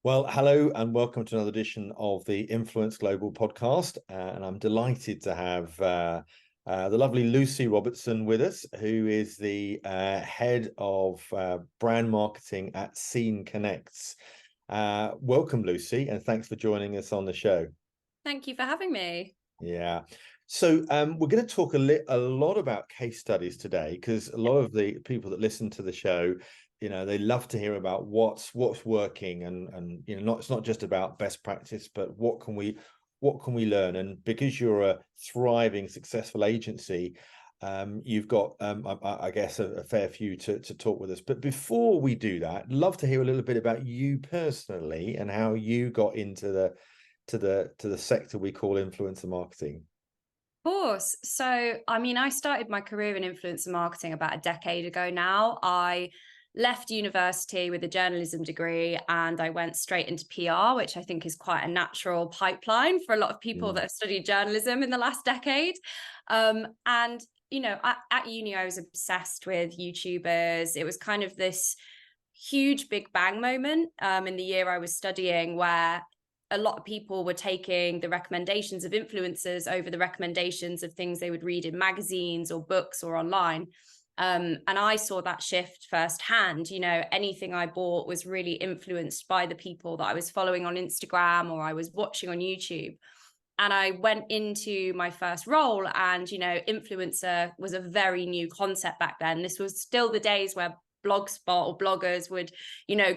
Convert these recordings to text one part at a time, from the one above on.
Well, hello and welcome to another edition of the Influence Global podcast. And I'm delighted to have the lovely Lucy Robertson with us, who is the head of brand marketing at Scene Connects. Welcome, Lucy, and thanks for joining us on the show. Thank you for having me. Yeah. So we're going to talk a lot about case studies today, because a lot of the people that listen to the show, they love to hear about what's working, and it's not just about best practice, but what can we learn. And because you're a thriving, successful agency, you've got I guess a fair few to talk with us. But before we do that, I'd love to hear a little bit about you personally and how you got into the sector we call influencer marketing. Of course. So, I started my career in influencer marketing about a decade ago now. I left university with a journalism degree and I went straight into PR, which I think is quite a natural pipeline for a lot of people that have studied journalism in the last decade. At uni, I was obsessed with YouTubers. It was kind of this huge big bang moment in the year I was studying, where a lot of people were taking the recommendations of influencers over the recommendations of things they would read in magazines or books or online. And I saw that shift firsthand. Anything I bought was really influenced by the people that I was following on Instagram or I was watching on YouTube. And I went into my first role and, influencer was a very new concept back then. This was still the days where Blogspot or bloggers would,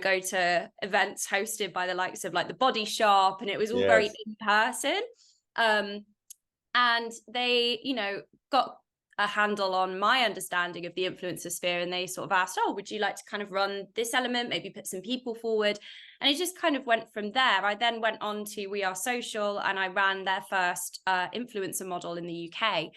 go to events hosted by the likes of like the Body Shop, and it was all very in person. And they, got a handle on my understanding of the influencer sphere, and they sort of asked, oh, would you like to kind of run this element, maybe put some people forward? And it just kind of went from there. I then went on to We Are Social, and I ran their first influencer model in the UK.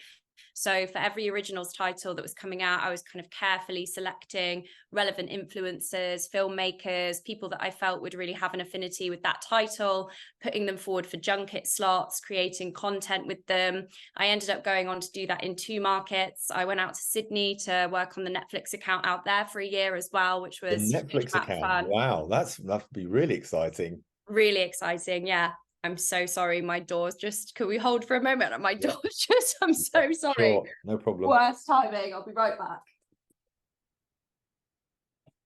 So for every originals title that was coming out, I was kind of carefully selecting relevant influencers, filmmakers, people that I felt would really have an affinity with that title, putting them forward for junket slots, creating content with them. I ended up going on to do that in 2 markets. I went out to Sydney to work on the Netflix account out there for a year as well, which was the Netflix account. Fun. Wow, that'd be really exciting. Really exciting, yeah. I'm so sorry. My door's just, could we hold for a moment? My door's just, I'm so sorry. Sure, no problem. Worst timing. I'll be right back.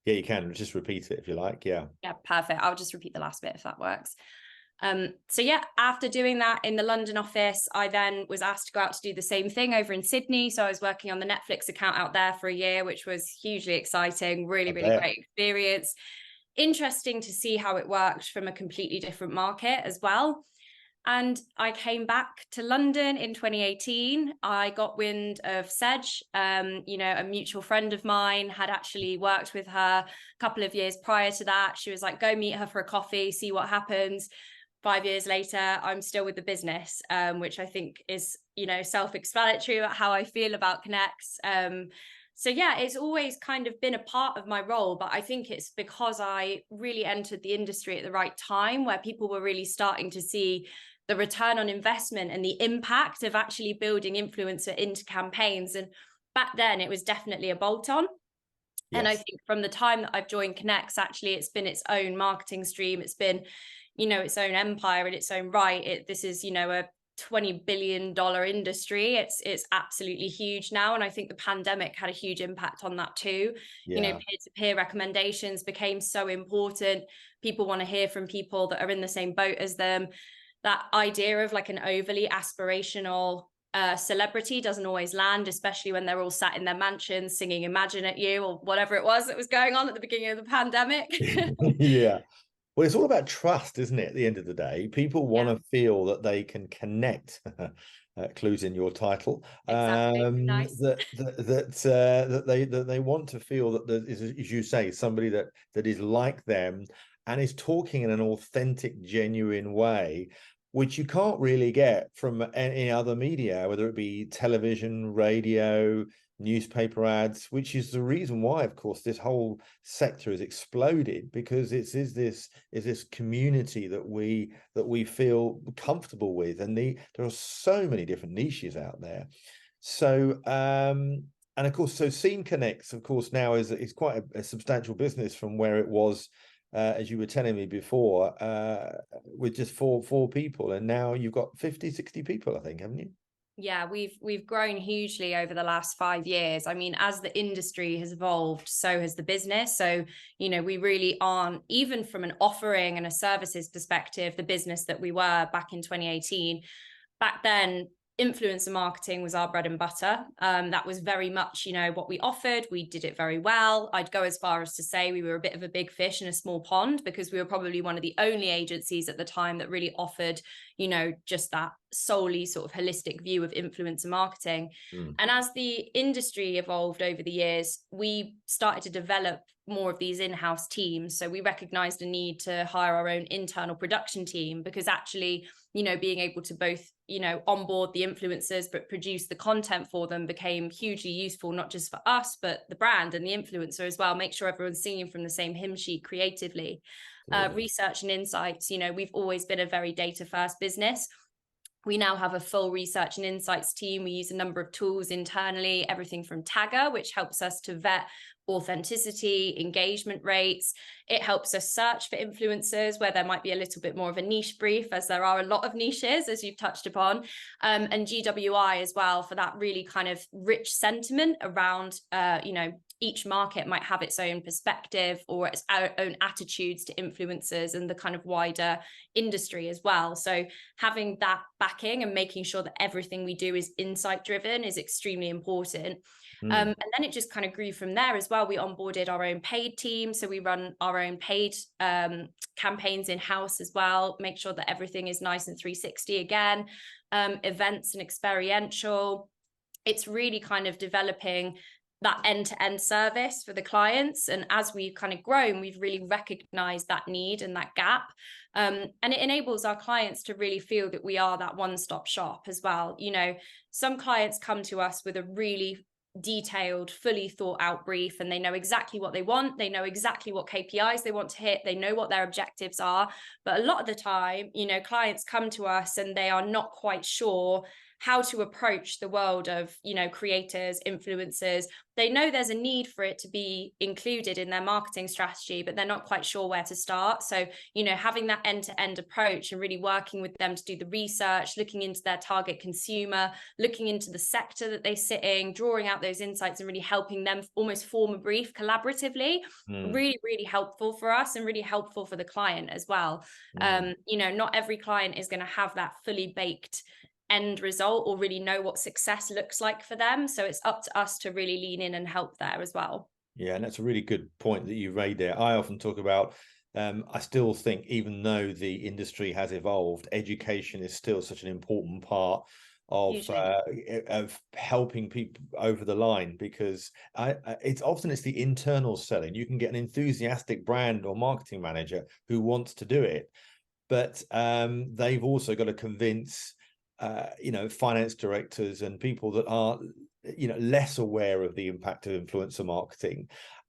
Yeah, you can just repeat it if you like. Yeah, perfect. I'll just repeat the last bit if that works. So yeah, after doing that in the London office, I then was asked to go out to do the same thing over in Sydney. So I was working on the Netflix account out there for a year, which was hugely exciting, really great experience. Interesting to see how it worked from a completely different market as well. And I came back to London in 2018. I got wind of Sedge, a mutual friend of mine had actually worked with her a couple of years prior to that. She was like, go meet her for a coffee, see what happens. 5 years later, I'm still with the business, which I think is, self-explanatory about how I feel about Connects. So yeah, it's always kind of been a part of my role, but I think it's because I really entered the industry at the right time, where people were really starting to see the return on investment and the impact of actually building influencer into campaigns. And back then it was definitely a bolt-on. Yes. And I think from the time that I've joined Connects, actually, it's been its own marketing stream. It's been, its own empire in its own right. This is, a $20 billion industry. It's absolutely huge now. And I think the pandemic had a huge impact on that too. Yeah. Peer-to-peer recommendations became so important. People want to hear from people that are in the same boat as them. That idea of like an overly aspirational celebrity doesn't always land, especially when they're all sat in their mansions singing Imagine at You or whatever it was that was going on at the beginning of the pandemic. Yeah. Well, it's all about trust, isn't it? At the end of the day, people want to feel that they can connect. Clues in your title. Exactly. Nice. That they want to feel that there is, as you say, somebody that is like them and is talking in an authentic, genuine way, which you can't really get from any other media, whether it be television, radio, newspaper ads, which is the reason why, of course, this whole sector has exploded, because it is this community that we feel comfortable with, and there are so many different niches out there. So and of course, so Scene Connects, of course, now is quite a substantial business from where it was as you were telling me before, with just four people, and now you've got 50, 60 people, I think, haven't you? Yeah, we've grown hugely over the last 5 years. I mean, as the industry has evolved, so has the business. So, we really aren't, even from an offering and a services perspective, the business that we were back in 2018. Back then, influencer marketing was our bread and butter. That was very much, what we offered. We did it very well. I'd go as far as to say we were a bit of a big fish in a small pond, because we were probably one of the only agencies at the time that really offered, just that solely sort of holistic view of influencer marketing. And as the industry evolved over the years, we started to develop more of these in-house teams. So we recognized a need to hire our own internal production team, because actually, being able to both, onboard the influencers, but produce the content for them became hugely useful, not just for us, but the brand and the influencer as well. Make sure everyone's singing from the same hymn sheet creatively. Research and insights, we've always been a very data first business. We now have a full research and insights team. We use a number of tools internally, everything from Tagger, which helps us to vet authenticity, engagement rates. It helps us search for influencers where there might be a little bit more of a niche brief, as there are a lot of niches, as you've touched upon, and GWI as well, for that really kind of rich sentiment around, each market might have its own perspective or its own attitudes to influencers and the kind of wider industry as well. So having that backing and making sure that everything we do is insight driven is extremely important. And then it just kind of grew from there as well. We onboarded our own paid team. So we run our own paid campaigns in-house as well, make sure that everything is nice and 360 again, events and experiential. It's really kind of developing that end-to-end service for the clients. And as we've kind of grown, we've really recognized that need and that gap. And it enables our clients to really feel that we are that one-stop shop as well. Some clients come to us with a really detailed, fully thought out brief, and they know exactly what they want. They know exactly what KPIs they want to hit. They know what their objectives are. But a lot of the time, clients come to us and they are not quite sure how to approach the world of, creators, influencers. They know there's a need for it to be included in their marketing strategy, but they're not quite sure where to start. So, having that end-to-end approach and really working with them to do the research, looking into their target consumer, looking into the sector that they sit in, drawing out those insights and really helping them almost form a brief collaboratively, really, really helpful for us and really helpful for the client as well. Not every client is going to have that fully baked end result or really know what success looks like for them. So it's up to us to really lean in and help there as well. Yeah, and that's a really good point that you made there. I often talk about, I still think even though the industry has evolved, education is still such an important part of helping people over the line, because it's the internal selling. You can get an enthusiastic brand or marketing manager who wants to do it, but they've also got to convince finance directors and people that are less aware of the impact of influencer marketing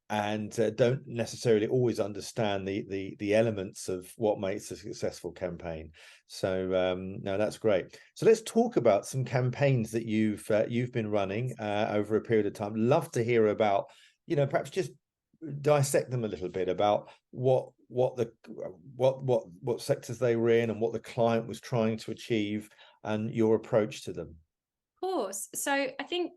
and don't necessarily always understand the elements of what makes a successful campaign. So no, that's great. So let's talk about some campaigns that you've been running over a period of time. Love to hear about, perhaps just dissect them a little bit about what sectors they were in and what the client was trying to achieve and your approach to them. Of course. So I think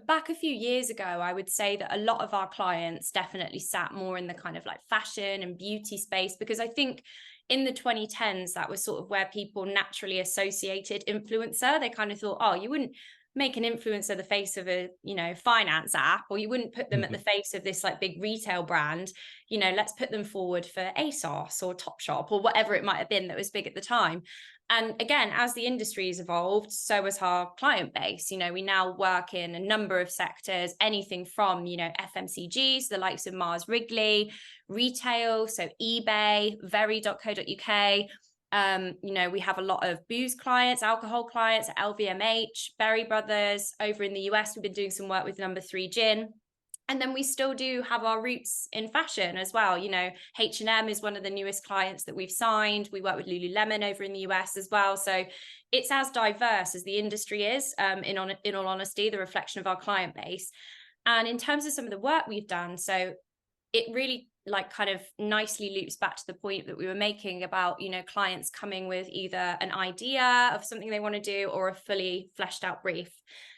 back a few years ago, I would say that a lot of our clients definitely sat more in the kind of like fashion and beauty space, because I think in the 2010s, that was sort of where people naturally associated influencer. They kind of thought, oh, you wouldn't make an influencer the face of a, finance app, or you wouldn't put them at the face of this like big retail brand. Let's put them forward for ASOS or Topshop or whatever it might have been that was big at the time. And again, as the industry has evolved, so has our client base. We now work in a number of sectors, anything from, FMCGs, the likes of Mars Wrigley, retail, so eBay, very.co.uk. We have a lot of booze clients, alcohol clients, LVMH, Berry Brothers. Over in the US, we've been doing some work with Number 3 Gin. And then we still do have our roots in fashion as well. H&M is one of the newest clients that we've signed. We work with Lululemon over in the US as well. So it's as diverse as the industry is, in all honesty, the reflection of our client base. And in terms of some of the work we've done, so it really like kind of nicely loops back to the point that we were making about, you know, clients coming with either an idea of something they want to do or a fully fleshed out brief.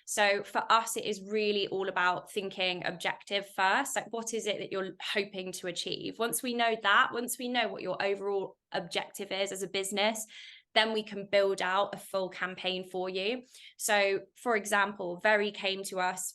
So for us, it is really all about thinking objective first. Like, what is it that you're hoping to achieve? Once we know that, once we know what your overall objective is as a business, then we can build out a full campaign for you. So for example, Very came to us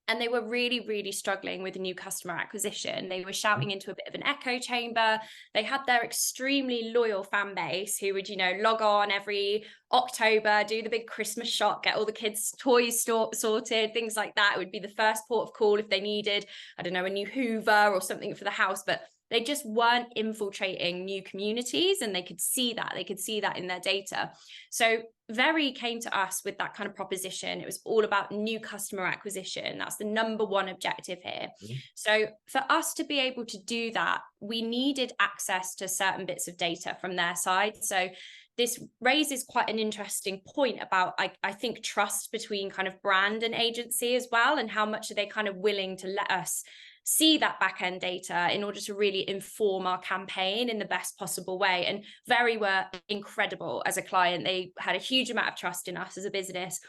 and they were really, really struggling with new customer acquisition. They were shouting into a bit of an echo chamber. They had their extremely loyal fan base who would, you know, log on every October, do the big Christmas shop, get all the kids' toys sorted, things like that. It would be the first port of call if they needed, I don't know, a new Hoover or something for the house. But they just weren't infiltrating new communities, and they could see that. They could see that in their data. So Very came to us with that kind of proposition. It was all about new customer acquisition. That's the number one objective here. Mm-hmm. So for us to be able to do that, we needed access to certain bits of data from their side. So this raises quite an interesting point about, I think, trust between kind of brand and agency as well, and how much are they kind of willing to let us see that back-end data in order to really inform our campaign in the best possible way. And Very were incredible as a client. They had a huge amount of trust in us as a business.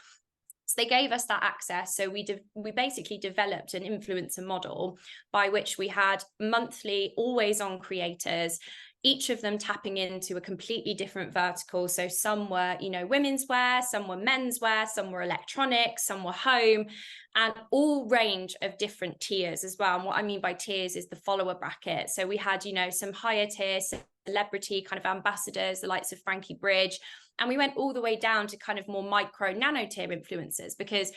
So they gave us that access. So we basically developed an influencer model by which we had monthly, always on creators, each of them tapping into a completely different vertical. So some were, you know, women's wear, some were men's wear, some were electronics, some were home, and all range of different tiers as well. And what I mean by tiers is the follower bracket. So we had, you know, some higher tier celebrity kind of ambassadors, the likes of Frankie Bridge, and we went all the way down to kind of more micro nano tier influencers, because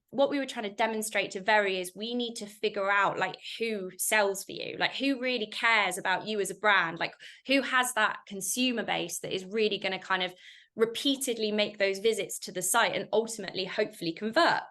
what we were trying to demonstrate to Very is we need to figure out like who sells for you, like who really cares about you as a brand, like who has that consumer base that is really going to kind of repeatedly make those visits to the site and ultimately hopefully convert.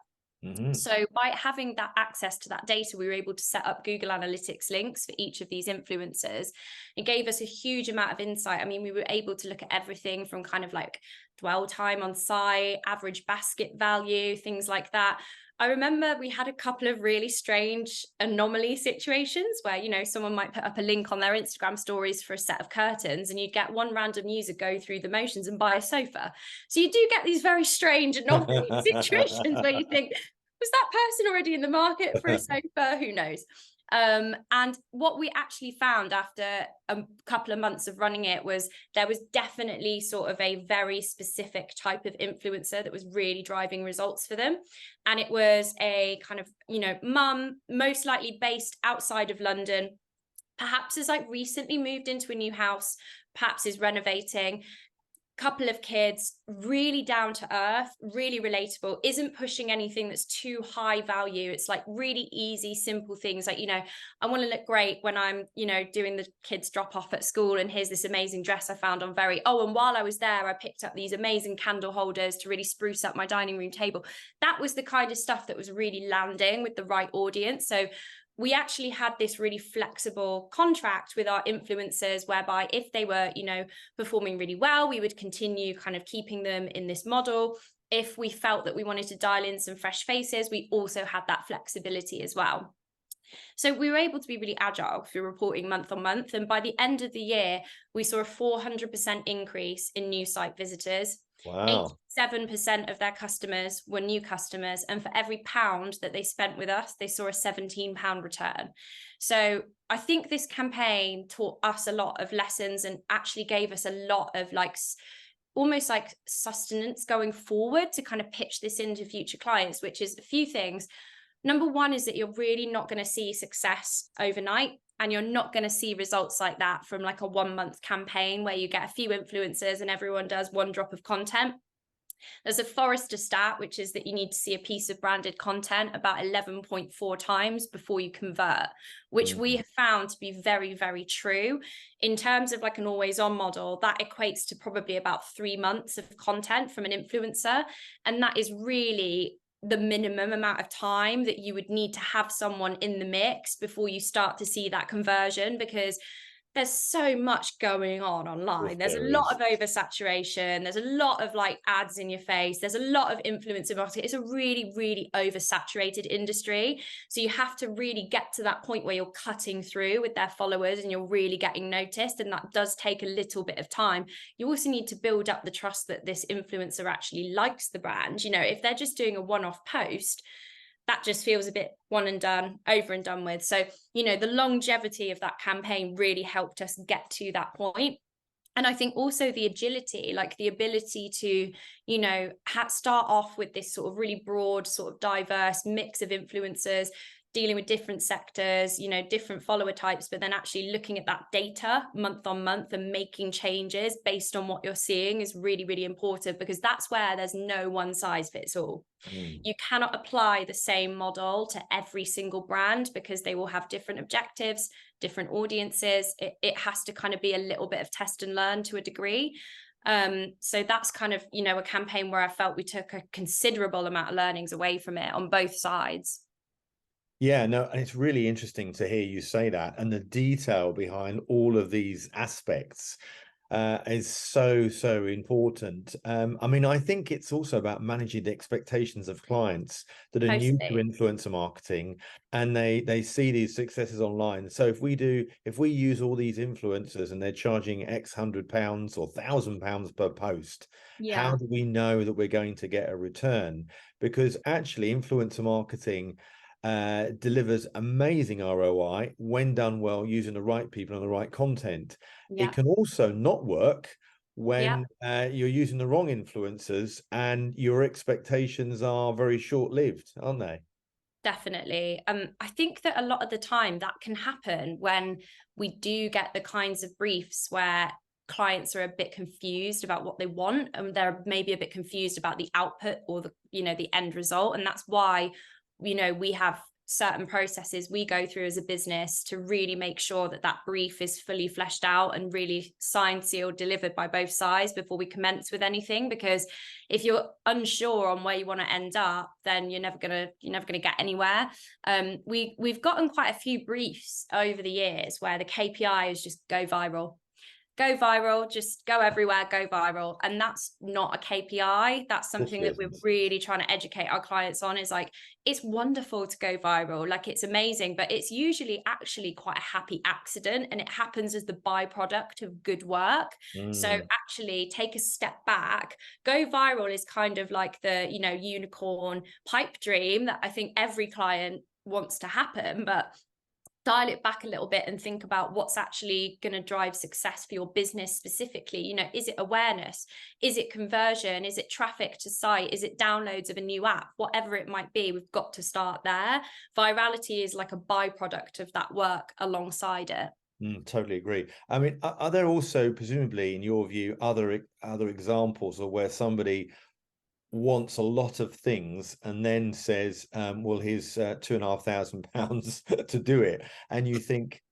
Mm-hmm. So by having that access to that data, we were able to set up Google Analytics links for each of these influencers. It gave us a huge amount of insight. I mean, we were able to look at everything from kind of like dwell time on site, average basket value, things like that. I remember we had a couple of really strange anomaly situations where, you know, someone might put up a link on their Instagram stories for a set of curtains, and you'd get one random user go through the motions and buy a sofa. So you do get these very strange anomaly situations where you think, was that person already in the market for a sofa? Who knows? And what we actually found after a couple of months of running it was there was definitely sort of a very specific type of influencer that was really driving results for them. And it was a kind of, you know, mum, most likely based outside of London, perhaps has like recently moved into a new house, perhaps is renovating, couple of kids, really down to earth, really relatable, isn't pushing anything that's too high value. It's like really easy, simple things like, you know, I want to look great when I'm, you know, doing the kids drop off at school, and here's this amazing dress I found on Very. Oh, and while I was there, I picked up these amazing candle holders to really spruce up my dining room table. That was the kind of stuff that was really landing with the right audience. So we actually had this really flexible contract with our influencers, whereby if they were, you know, performing really well, we would continue kind of keeping them in this model. If we felt that we wanted to dial in some fresh faces, we also had that flexibility as well. So we were able to be really agile through reporting month on month. And by the end of the year, we saw a 400% increase in new site visitors. Wow. 87% of their customers were new customers. And for every pound that they spent with us, they saw a £17 return. So I think this campaign taught us a lot of lessons and actually gave us a lot of like almost like sustenance going forward to kind of pitch this into future clients, which is a few things. Number one is that you're really not going to see success overnight, and you're not going to see results like that from like a 1 month campaign where you get a few influencers and everyone does one drop of content. There's a Forrester stat, which is that you need to see a piece of branded content about 11.4 times before you convert, which we have found to be very, very true. In terms of like an always on model, that equates to probably about 3 months of content from an influencer. And that is really the minimum amount of time that you would need to have someone in the mix before you start to see that conversion, because there's so much going on Of course online. There's a there lot is. of oversaturation. There's a lot of like ads in your face. There's a lot of influencer marketing. It's a really, really oversaturated industry. So you have to really get to that point where you're cutting through with their followers and you're really getting noticed. And that does take a little bit of time. You also need to build up the trust that this influencer actually likes the brand. You know, if they're just doing a one-off post, that just feels a bit one and done, over and done with. So, you know, the longevity of that campaign really helped us get to that point. And I think also the agility, like the ability to, you know, start off with this sort of really broad, sort of diverse mix of influencers, dealing with different sectors, you know, different follower types, but then actually looking at that data month on month and making changes based on what you're seeing is really, really important, because that's where there's no one size fits all. You cannot apply the same model to every single brand because they will have different objectives, different audiences. It has to kind of be a little bit of test and learn to a degree. So that's kind of, you know, a campaign where I felt we took a considerable amount of learnings away from it on both sides. Yeah, no, and it's really interesting to hear you say that, and the detail behind all of these aspects is so important. I mean, I think it's also about managing the expectations of clients that are new to Totally. influencer marketing, and they see these successes online. So if we use all these influencers and they're charging X £100 or £1,000 per post, how Yeah. do we know that we're going to get a return? Because actually, influencer marketing delivers amazing ROI when done well, using the right people and the right content. It Yeah. can also not work Yeah. when you're using the wrong influencers and your expectations are very short-lived, aren't they? Definitely. I think that a lot of the time that can happen when we do get the kinds of briefs where clients are a bit confused about what they want, and they're maybe a bit confused about the output or the, you know, the end result. And that's why, you know, we have certain processes we go through as a business to really make sure that that brief is fully fleshed out and really signed, sealed, delivered by both sides before we commence with anything. Because if you're unsure on where you want to end up, then you're never gonna get anywhere. We've gotten quite a few briefs over the years where the KPI is just go viral, just go everywhere, go viral. And that's not a KPI. That's Of course something it that we're isn't. really trying to educate our clients on, is like, it's wonderful to go viral. Like, it's amazing, but it's usually actually quite a happy accident, and it happens as the byproduct of good work. So actually take a step back. Go viral is kind of like the, you know, unicorn pipe dream that I think every client wants to happen, but dial it back a little bit and think about what's actually going to drive success for your business specifically. You know, is it awareness? Is it conversion? Is it traffic to site? Is it downloads of a new app? Whatever it might be, we've got to start there. Virality is like a byproduct of that work alongside it. Totally agree. I mean, are there also, presumably, in your view, other examples of where somebody wants a lot of things and then says, well, here's £2,500 to do it, and you think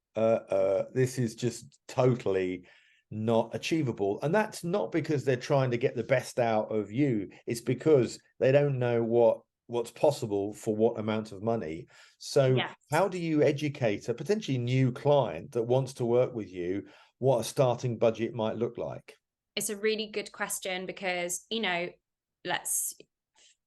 this is just totally not achievable? And that's not because they're trying to get the best out of you, it's because they don't know what's possible for what amount of money. So Yes. how do you educate a potentially new client that wants to work with you what a starting budget might look like? It's a really good question because, you know, let's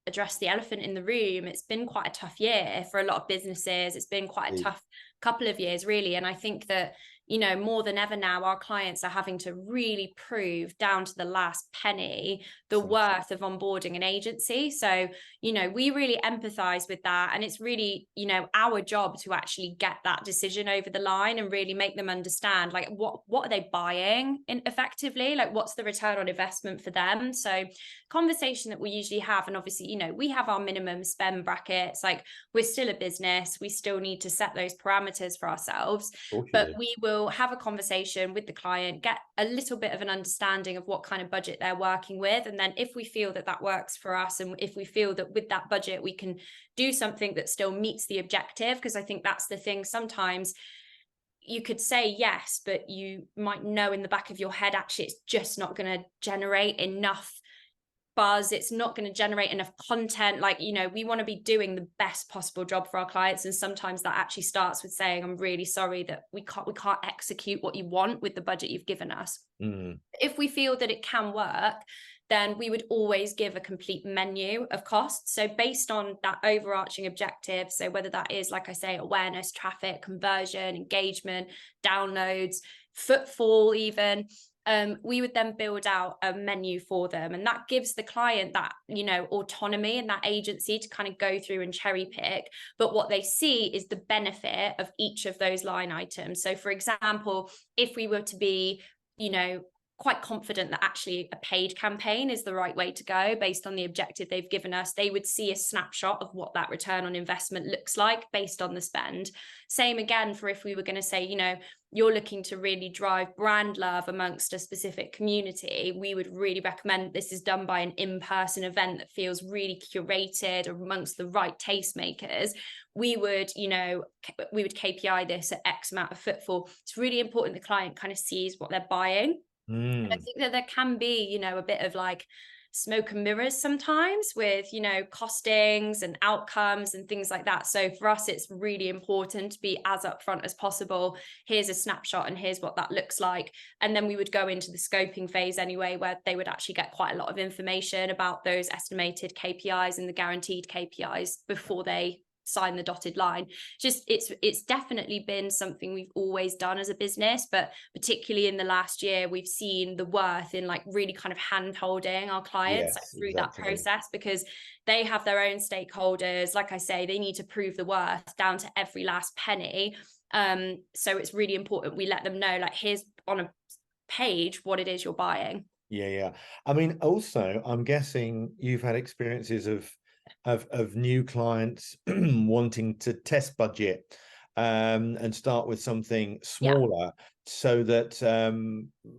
address the elephant in the room. It's been quite a tough year for a lot of businesses. It's been quite a tough couple of years, really. And I think that, you know, more than ever now, our clients are having to really prove down to the last penny the worth of onboarding an agency. So, you know, we really empathize with that. And it's really, you know, our job to actually get that decision over the line and really make them understand, like, what are they buying in effectively? Like, what's the return on investment for them? So conversation that we usually have, and obviously, you know, we have our minimum spend brackets. Like, we're still a business, we still need to set those parameters for ourselves, but we will have a conversation with the client, get a little bit of an understanding of what kind of budget they're working with, and then if we feel that that works for us, and if we feel that with that budget we can do something that still meets the objective, because I think that's the thing, sometimes you could say yes, but you might know in the back of your head, actually, it's just not going to generate enough buzz, it's not going to generate enough content. Like, you know, we want to be doing the best possible job for our clients, and sometimes that actually starts with saying, I'm really sorry that we can't execute what you want with the budget you've given us. If we feel that it can work, then we would always give a complete menu of costs. So based on that overarching objective, so whether that is, like I say, awareness, traffic, conversion, engagement, downloads, footfall even, we would then build out a menu for them, and that gives the client that, you know, autonomy and that agency to kind of go through and cherry pick. But what they see is the benefit of each of those line items. So for example, if we were to be, you know, quite confident that actually a paid campaign is the right way to go based on the objective they've given us, they would see a snapshot of what that return on investment looks like based on the spend. Same again for if we were going to say, you know, you're looking to really drive brand love amongst a specific community, we would really recommend this is done by an in-person event that feels really curated amongst the right tastemakers. We would, you know, we would KPI this at X amount of footfall. It's really important the client kind of sees what they're buying. And I think that there can be, you know, a bit of like smoke and mirrors sometimes with, you know, costings and outcomes and things like that. So for us, it's really important to be as upfront as possible. Here's a snapshot and here's what that looks like. And then we would go into the scoping phase anyway, where they would actually get quite a lot of information about those estimated KPIs and the guaranteed KPIs before they sign the dotted line. Just it's definitely been something we've always done as a business, but particularly in the last year we've seen the worth in like really kind of hand holding our clients like, through that process, because they have their own stakeholders. Like I say, they need to prove the worth down to every last penny. So it's really important we let them know, like, here's on a page what it is you're buying. Yeah. I mean, also, I'm guessing you've had experiences of new clients wanting to test budget and start with something smaller, so that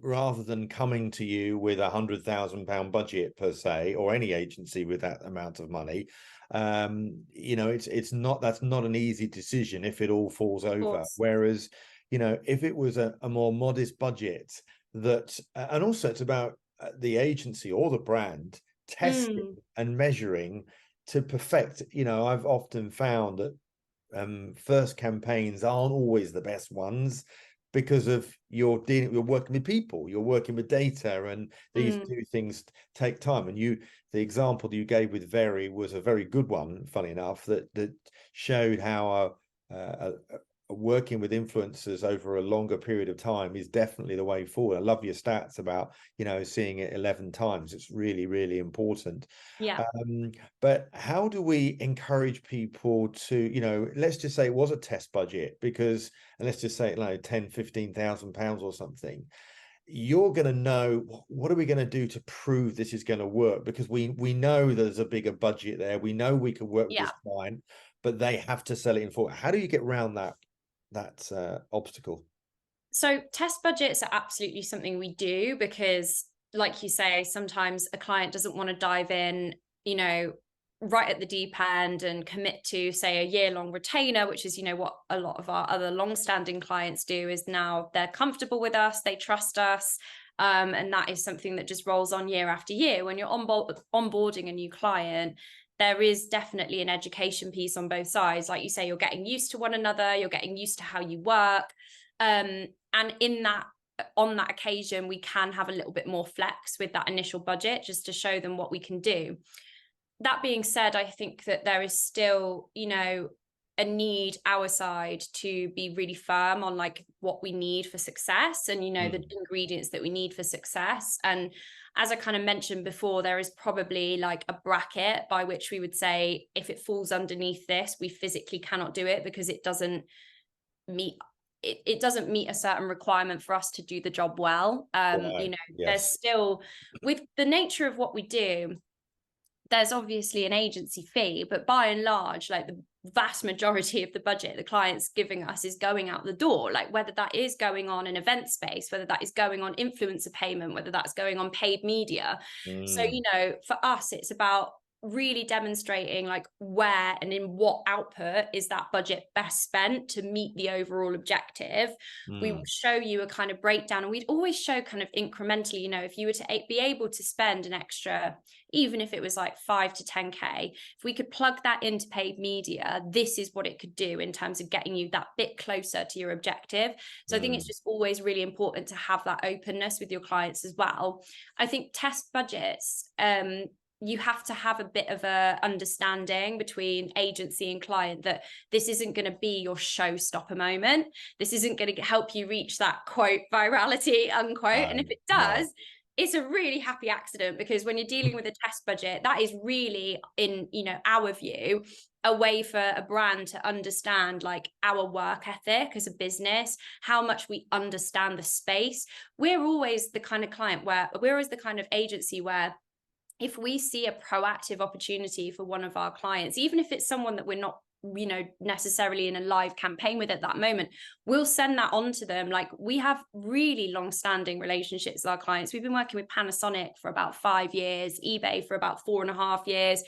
rather than coming to you with £100,000 budget per se, or any agency with that amount of money, you know, that's not an easy decision if it all falls over. Whereas, you know, if it was a more modest budget, that and also it's about the agency or the brand testing and measuring to perfect. You know, I've often found that first campaigns aren't always the best ones, because of you're working with people, you're working with data, and these two things take time. And the example that you gave with Very was a very good one, funny enough, that showed how working with influencers over a longer period of time is definitely the way forward. I love your stats about, you know, seeing it 11 times. It's really, really important. But how do we encourage people to, you know, let's just say it was a test budget, because, and let's just say like 10,000-15,000 pounds or something. You're going to know, what are we going to do to prove this is going to work? Because we know there's a bigger budget there. We know we can work with this client, but they have to sell it in full. How do you get around that obstacle? So test budgets are absolutely something we do, because like you say, sometimes a client doesn't want to dive in, you know, right at the deep end and commit to, say, a year-long retainer, which is, you know, what a lot of our other long-standing clients do. Is now they're comfortable with us, they trust us, and that is something that just rolls on year after year. When you're onboarding a new client, there is definitely an education piece on both sides. Like you say, you're getting used to one another, you're getting used to how you work. And on that occasion, we can have a little bit more flex with that initial budget, just to show them what we can do. That being said, I think that there is still, you know, a need our side to be really firm on like what we need for success, and, you know, the ingredients that we need for success. And as I kind of mentioned before, there is probably like a bracket by which we would say, if it falls underneath this, we physically cannot do it, because it doesn't meet a certain requirement for us to do the job well. You know, there's still, with the nature of what we do, there's obviously an agency fee, but by and large, like the vast majority of the budget the client's giving us is going out the door, like whether that is going on an event space, whether that is going on influencer payment, whether that's going on paid media. So, you know, for us, it's about really demonstrating like where and in what output is that budget best spent to meet the overall objective. We will show you a kind of breakdown, and we'd always show kind of incrementally, you know, if you were to be able to spend an extra, even if it was like 5 to 10K, if we could plug that into paid media, this is what it could do in terms of getting you that bit closer to your objective. So I think it's just always really important to have that openness with your clients as well. I think test budgets, you have to have a bit of a understanding between agency and client that this isn't going to be your showstopper moment. This isn't going to help you reach that quote virality, unquote. And if it does, it's a really happy accident, because when you're dealing with a test budget, that is really, in, you know, our view, a way for a brand to understand like our work ethic as a business, how much we understand the space. We're always the kind of client where we're always the kind of agency where if we see a proactive opportunity for one of our clients, even if it's someone that we're not, you know, necessarily in a live campaign with at that moment, we'll send that on to them. Like, we have really long-standing relationships with our clients. We've been working with Panasonic for about 5 years, eBay for about 4.5 years,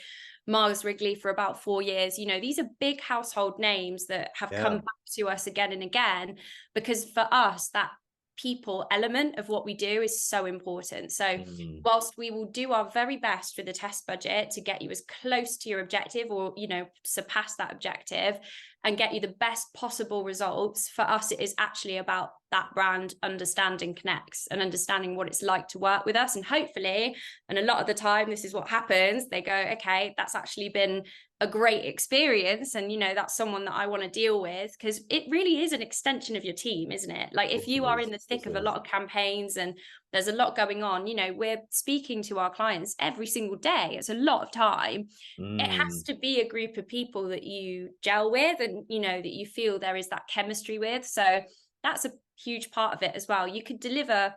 Mars Wrigley for about 4 years. You know, these are big household names that have come back to us again and again, because for us, that people element of what we do is so important. So whilst we will do our very best for the test budget to get you as close to your objective, or, you know, surpass that objective and get you the best possible results, for us it is actually about that brand understanding Connects and understanding what it's like to work with us. And hopefully, and a lot of the time this is what happens, they go, okay, that's actually been a great experience, and, you know, that's someone that I want to deal with, because it really is an extension of your team, isn't it? Like, if you are in the thick of a lot of campaigns and there's a lot going on, you know, we're speaking to our clients every single day. It's a lot of time. It has to be a group of people that you gel with, and, you know, that you feel there is that chemistry with. So that's a huge part of it as well. You could deliver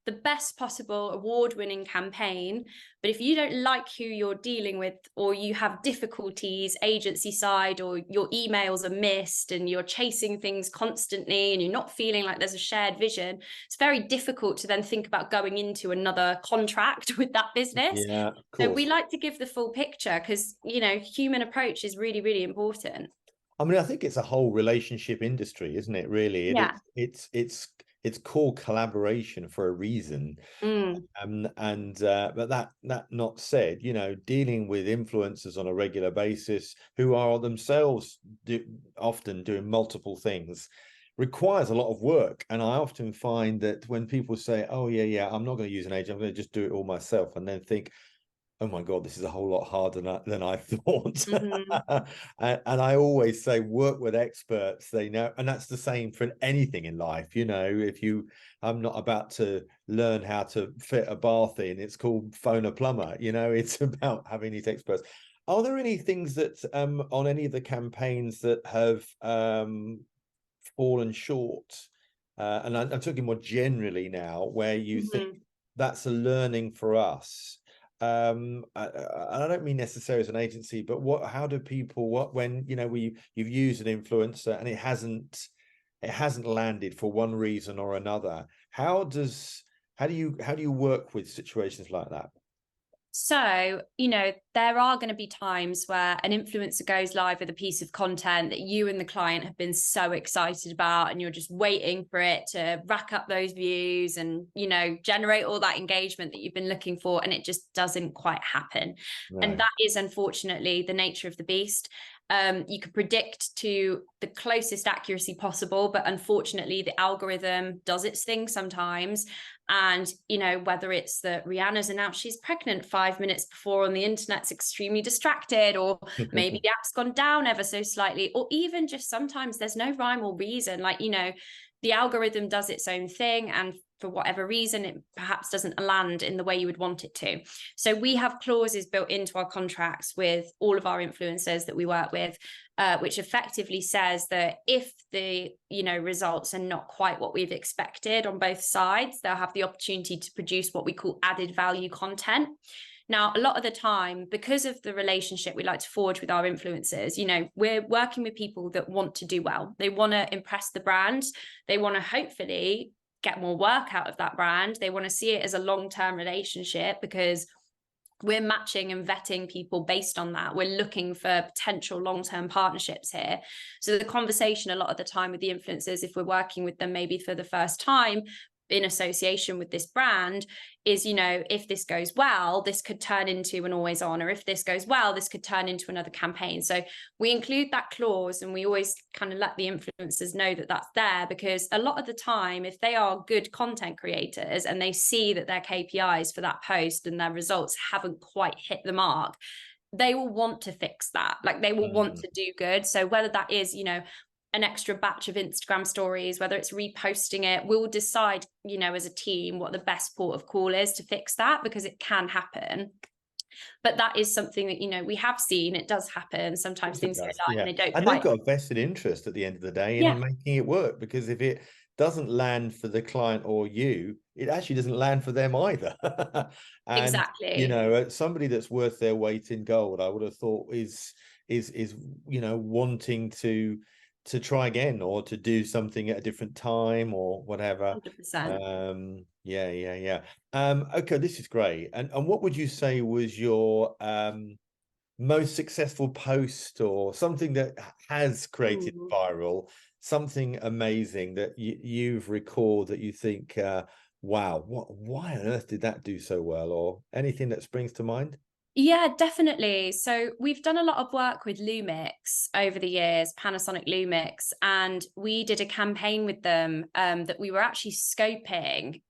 the best possible award-winning campaign, but if you don't like who you're dealing with, or you have difficulties agency side, or your emails are missed and you're chasing things constantly and you're not feeling like there's a shared vision, it's very difficult to then think about going into another contract with that business. Yeah, of course. So we like to give the full picture, because, you know, human approach is really, really important. I mean, I think it's a whole relationship industry, isn't it? Really, it's called collaboration for a reason. But that not said, you know, dealing with influencers on a regular basis who are themselves often doing multiple things requires a lot of work. And I often find that when people say, oh yeah, I'm not going to use an agent, I'm going to just do it all myself, and then think, oh my God, this is a whole lot harder than I thought. And I always say, work with experts. They know, and that's the same for anything in life. You know, I'm not about to learn how to fit a bath in, it's called phone a plumber. You know, it's about having these experts. Are there any things that on any of the campaigns that have fallen short? And I'm talking more generally now, where you think that's a learning for us. I don't mean necessarily as an agency, but how do people, when, you know, you've used an influencer and it hasn't landed for one reason or another, how do you work with situations like that? So, you know, there are going to be times where an influencer goes live with a piece of content that you and the client have been so excited about, and you're just waiting for it to rack up those views and, you know, generate all that engagement that you've been looking for, and it just doesn't quite happen. No. And that is unfortunately the nature of the beast. You could predict to the closest accuracy possible, but unfortunately the algorithm does its thing sometimes. And, you know, whether it's that Rihanna's announced she's pregnant 5 minutes before on the internet's extremely distracted, or maybe the app's gone down ever so slightly, or even just sometimes there's no rhyme or reason. Like, you know, the algorithm does its own thing, and for whatever reason, it perhaps doesn't land in the way you would want it to. So we have clauses built into our contracts with all of our influencers that we work with, which effectively says that if the, you know, results are not quite what we've expected on both sides, they'll have the opportunity to produce what we call added value content. Now, a lot of the time, because of the relationship we like to forge with our influencers, you know, we're working with people that want to do well. They want to impress the brand. They want to hopefully get more work out of that brand. They want to see it as a long-term relationship, because we're matching and vetting people based on that. We're looking for potential long-term partnerships here. So the conversation a lot of the time with the influencers, if we're working with them maybe for the first time in association with this brand, is, you know, if this goes well, this could turn into an always on, or if this goes well, this could turn into another campaign. So we include that clause, and we always kind of let the influencers know that that's there, because a lot of the time, if they are good content creators and they see that their KPIs for that post and their results haven't quite hit the mark, they will want to fix that. Like, they will want to do good. So whether that is, you know, an extra batch of Instagram stories, whether it's reposting it, we'll decide, you know, as a team what the best port of call is to fix that, because it can happen. But that is something that, you know, we have seen. It does happen. Sometimes things go live and they don't And quite. they've got a vested interest at the end of the day in making it work, because if it doesn't land for the client or you, it actually doesn't land for them either. And Exactly. you know, somebody that's worth their weight in gold, I would have thought is you know, wanting to try again, or to do something at a different time or whatever. 100%. Okay, this is great. And what would you say was your most successful post, or something that has created viral, something amazing that you've recalled that you think, wow, why on earth did that do so well, or anything that springs to mind? Yeah, definitely. So we've done a lot of work with Lumix over the years, Panasonic Lumix, and we did a campaign with them that we were actually scoping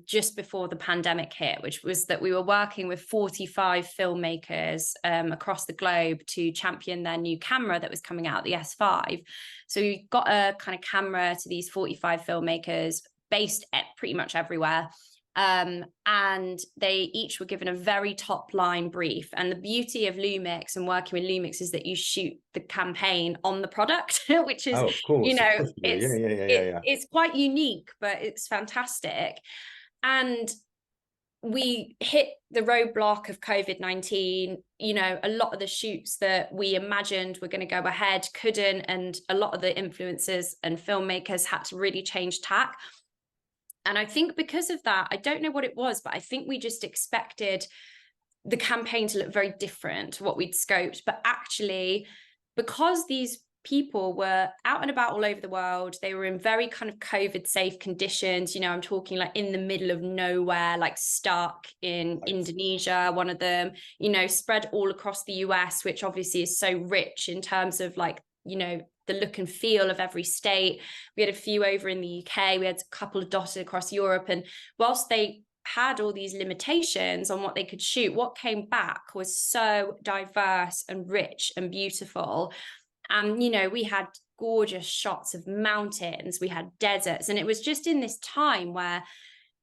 just before the pandemic hit, which was that we were working with 45 filmmakers across the globe to champion their new camera that was coming out, the S5. So we got a kind of camera to these 45 filmmakers based at pretty much everywhere. And they each were given a very top line brief. And the beauty of Lumix and working with Lumix is that you shoot the campaign on the product, which is, Of course, you know, of course you do. it's quite unique, but it's fantastic. And we hit the roadblock of COVID-19. You know, a lot of the shoots that we imagined were going to go ahead couldn't, and a lot of the influencers and filmmakers had to really change tack. And I think because of that, I don't know what it was, but I think we just expected the campaign to look very different to what we'd scoped. But actually, because these people were out and about all over the world, they were in very kind of COVID safe conditions. You know, I'm talking like in the middle of nowhere, like stuck in Indonesia, one of them, you know, spread all across the US, which obviously is so rich in terms of like, you know, the look and feel of every state. We had a few over in the UK, we had a couple of dotted across Europe, and whilst they had all these limitations on what they could shoot, what came back was so diverse and rich and beautiful. And you know, we had gorgeous shots of mountains, we had deserts, and it was just in this time where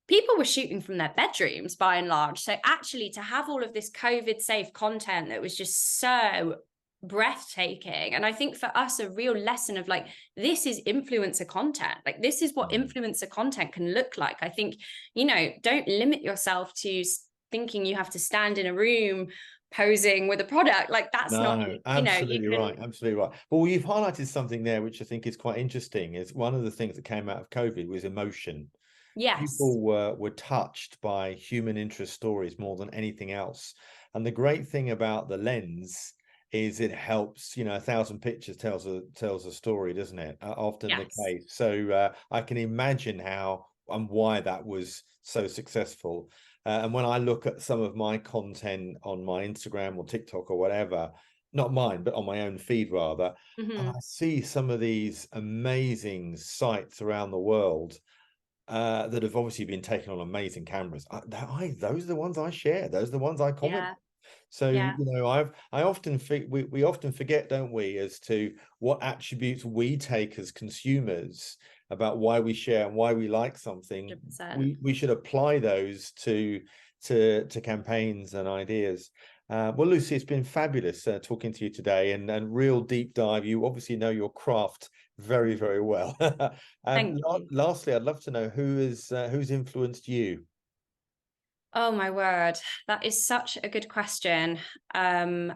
people were shooting from their bedrooms by and large. So actually to have all of this COVID safe content that was just so breathtaking, and I think for us a real lesson of like, this is influencer content, like this is what influencer content can look like. I think, you know, don't limit yourself to thinking you have to stand in a room posing with a product. Like that's not, you know, you can... Absolutely right. Well, you've highlighted something there which I think is quite interesting. Is one of the things that came out of COVID was emotion. Yes. People were touched by human interest stories more than anything else. And the great thing about the lens is it helps, you know, 1,000 pictures tells a story, doesn't it? Often the case. So I can imagine how and why that was so successful. And when I look at some of my content on my Instagram or TikTok or whatever, not mine, but on my own feed rather, and I see some of these amazing sites around the world that have obviously been taken on amazing cameras. Those are the ones I share. Those are the ones I comment. So, you know, I often we often forget, don't we, as to what attributes we take as consumers about why we share and why we like something. 100%. We should apply those to campaigns and ideas. Well, Lucy, it's been fabulous talking to you today, and real deep dive. You obviously know your craft very, very well. Lastly, I'd love to know who's influenced you. Oh my word, that is such a good question. Can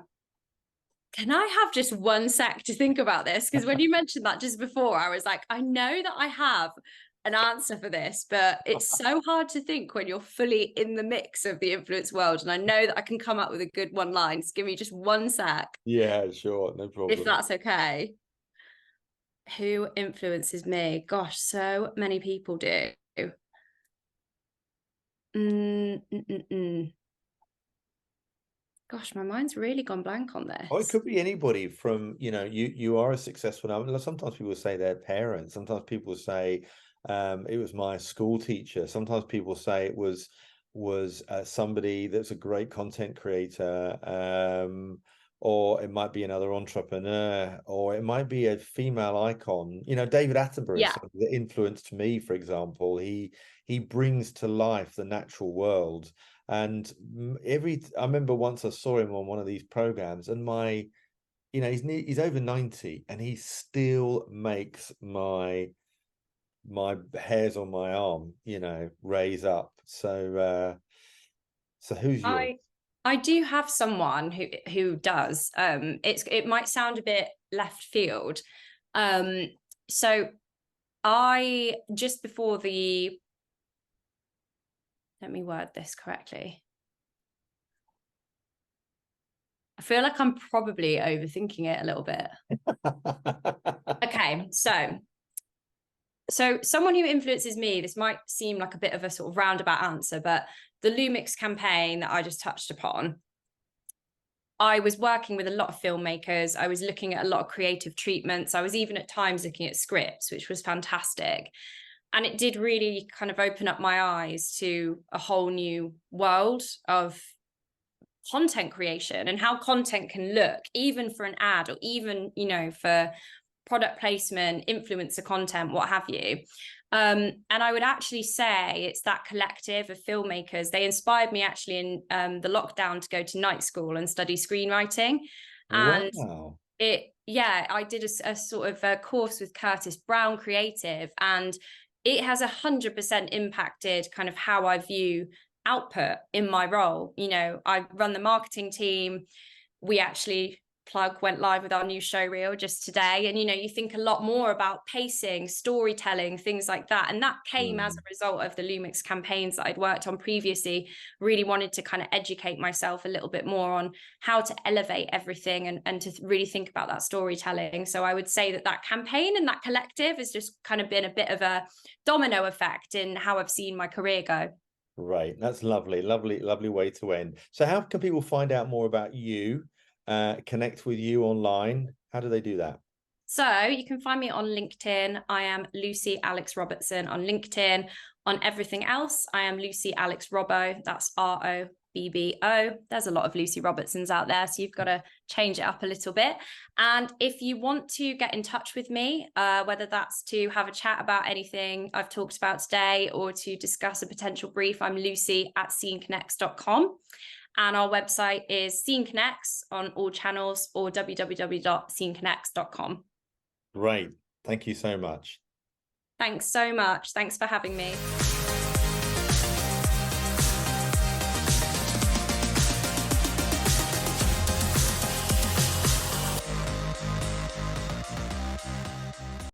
I have just 1 sec to think about this? Because when you mentioned that just before, I was like, I know that I have an answer for this, but it's so hard to think when you're fully in the mix of the influence world. And I know that I can come up with a good one line. Just give me just one sec. Yeah, sure, no problem. If that's okay. Who influences me? Gosh, so many people do. Gosh, my mind's really gone blank on this. Oh, it could be anybody from, you are a successful. Sometimes people say their parents. Sometimes people say it was my school teacher. Sometimes people say it was somebody that's a great content creator, or it might be another entrepreneur, or it might be a female icon. David Attenborough is somebody that influenced me, for example. He brings to life the natural world. And I remember once I saw him on one of these programs, and he's over 90, and he still makes my hairs on my arm, raise up. So who's yours? I do have someone who does. It might sound a bit left field. So I just before the let me word this correctly. I feel like I'm probably overthinking it a little bit. Okay, so someone who influences me, this might seem like a bit of a sort of roundabout answer, but the Lumix campaign that I just touched upon, I was working with a lot of filmmakers. I was looking at a lot of creative treatments. I was even at times looking at scripts, which was fantastic. And it did really kind of open up my eyes to a whole new world of content creation and how content can look, even for an ad, or even, for product placement, influencer content, what have you. And I would actually say it's that collective of filmmakers. They inspired me actually in the lockdown to go to night school and study screenwriting. And wow. I did a sort of a course with Curtis Brown Creative, and it has 100% impacted kind of how I view output in my role. I run the marketing team. We actually went live with our new show reel just today. And, you think a lot more about pacing, storytelling, things like that. And that came as a result of the Lumix campaigns that I'd worked on previously. Really wanted to kind of educate myself a little bit more on how to elevate everything and to really think about that storytelling. So I would say that campaign and that collective has just kind of been a bit of a domino effect in how I've seen my career go. Right. That's lovely, lovely, lovely way to end. So how can people find out more about you? Connect with you online? How do they do that? So you can find me on LinkedIn. I am Lucy Alex Robertson on LinkedIn. On everything else, I am Lucy Alex Robbo. That's ROBBO. There's a lot of Lucy Robertsons out there, so you've got to change it up a little bit. And if you want to get in touch with me, whether that's to have a chat about anything I've talked about today or to discuss a potential brief, I'm lucy@sceneconnects.com. And our website is Scene Connects on all channels, or www.sceneconnects.com. Great. Thank you so much. Thanks so much. Thanks for having me.